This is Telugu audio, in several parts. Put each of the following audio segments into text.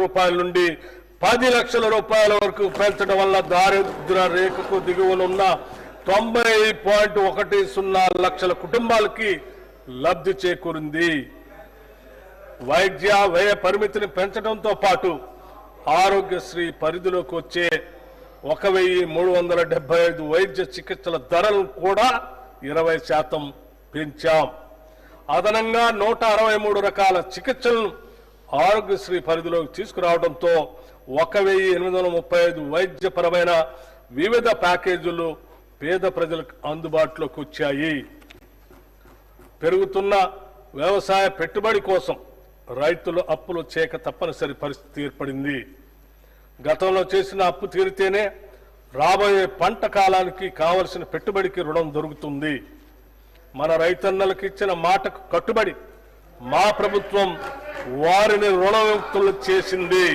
రూపాయల నుండి 10 లక్షల రూపాయల వరకు పెంచడం వల్ల దారిద్ర్య రేఖకు దిగువనున్న 90.10 లక్షల కుటుంబాలకి లబ్ధి చేకూరింది. వైద్య వ్యయ పరిమితిని పెంచడంతో పాటు ఆరోగ్యశ్రీ పరిధిలోకి వచ్చే 1375 వైద్య చికిత్సల ధరలను కూడా 20% పెంచాం. అదనంగా 163 రకాల చికిత్సలను ఆరోగ్యశ్రీ పరిధిలోకి తీసుకురావడంతో 1835 వైద్యపరమైన వివిధ ప్యాకేజీలు పేద ప్రజలకు అందుబాటులోకి వచ్చాయి. పెరుగుతున్న వ్యవసాయ పెట్టుబడి కోసం రైతులు అప్పులు చేయక తప్పనిసరి పరిస్థితి ఏర్పడింది. గతంలో చేసిన అప్పు తీరితేనే రాబోయే పంట కాలానికి కావలసిన పెట్టుబడికి రుణం దొరుకుతుంది. మన రైతన్నలకు ఇచ్చిన మాటకు కట్టుబడి మా ప్రభుత్వం వారిని రుణముక్తులు చేసింది.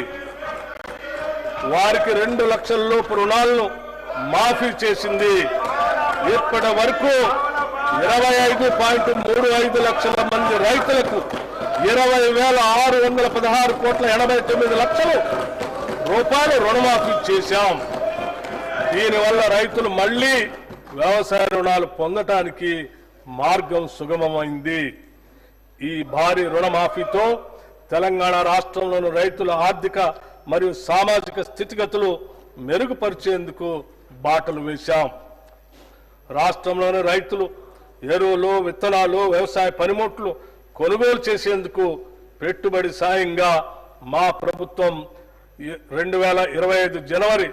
వారికి 2 లక్షల లోపు రుణాలను మాఫీ చేసింది. ఇప్పటి వరకు 25.35 లక్షల మంది రైతులకు 20,616,89 రూపాయలు రుణమాఫీ చేశాం. దీనివల్ల రైతులు మళ్లీ వ్యవసాయ రుణాలు పొందటానికి మార్గం సుగమమైంది. ఈ భారీ రుణమాఫీతో తెలంగాణ రాష్ట్రంలోని రైతుల ఆర్థిక మరియు సామాజిక స్థితిగతులు మెరుగుపరిచేందుకు బాటలు వేశాం. రాష్ట్రంలోని రైతులు ఎరువులు, విత్తనాలు, వ్యవసాయ పనిముట్లు కొనుగోలు చేసేందుకు పెట్టుబడి సాయంగా మా ప్రభుత్వం 2025 జనవరి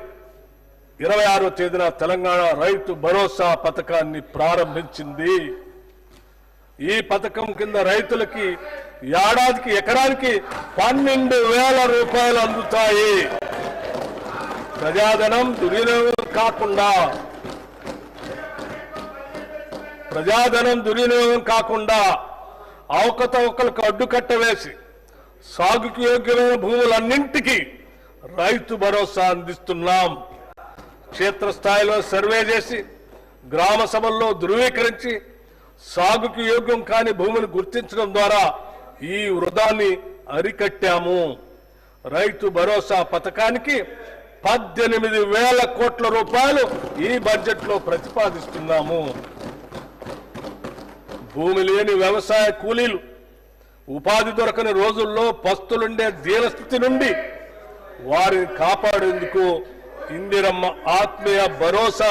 26వ తేదీన తెలంగాణ రైతు భరోసా పథకాన్ని ప్రారంభించింది. ఈ పథకం కింద రైతులకి ఏడాదికి ఎకరానికి 12,000 రూపాయలు అందుతాయి. ప్రజాధనం దుర్వినియోగం కాకుండా అవకతవకలకు అడ్డుకట్ట వేసి సాగుకు యోగ్యమైన భూములన్నింటికీ రైతు భరోసా అందిస్తున్నాం. క్షేత్రస్థాయిలో సర్వే చేసి గ్రామ సభల్లో ధృవీకరించి సాగుకు యోగ్యం కాని భూమిని గుర్తించడం ద్వారా ఈ వృధాన్ని అరికట్టాము. రైతు భరోసా పథకానికి 18,000 కోట్ల రూపాయలు ఈ బడ్జెట్ లో ప్రతిపాదిస్తున్నాము. భూమి లేని వ్యవసాయ కూలీలు ఉపాధి దొరకని రోజుల్లో పస్తులుండే దీనస్థితి నుండి వారిని కాపాడేందుకు ఇందిరమ్మ ఆత్మీయ భరోసా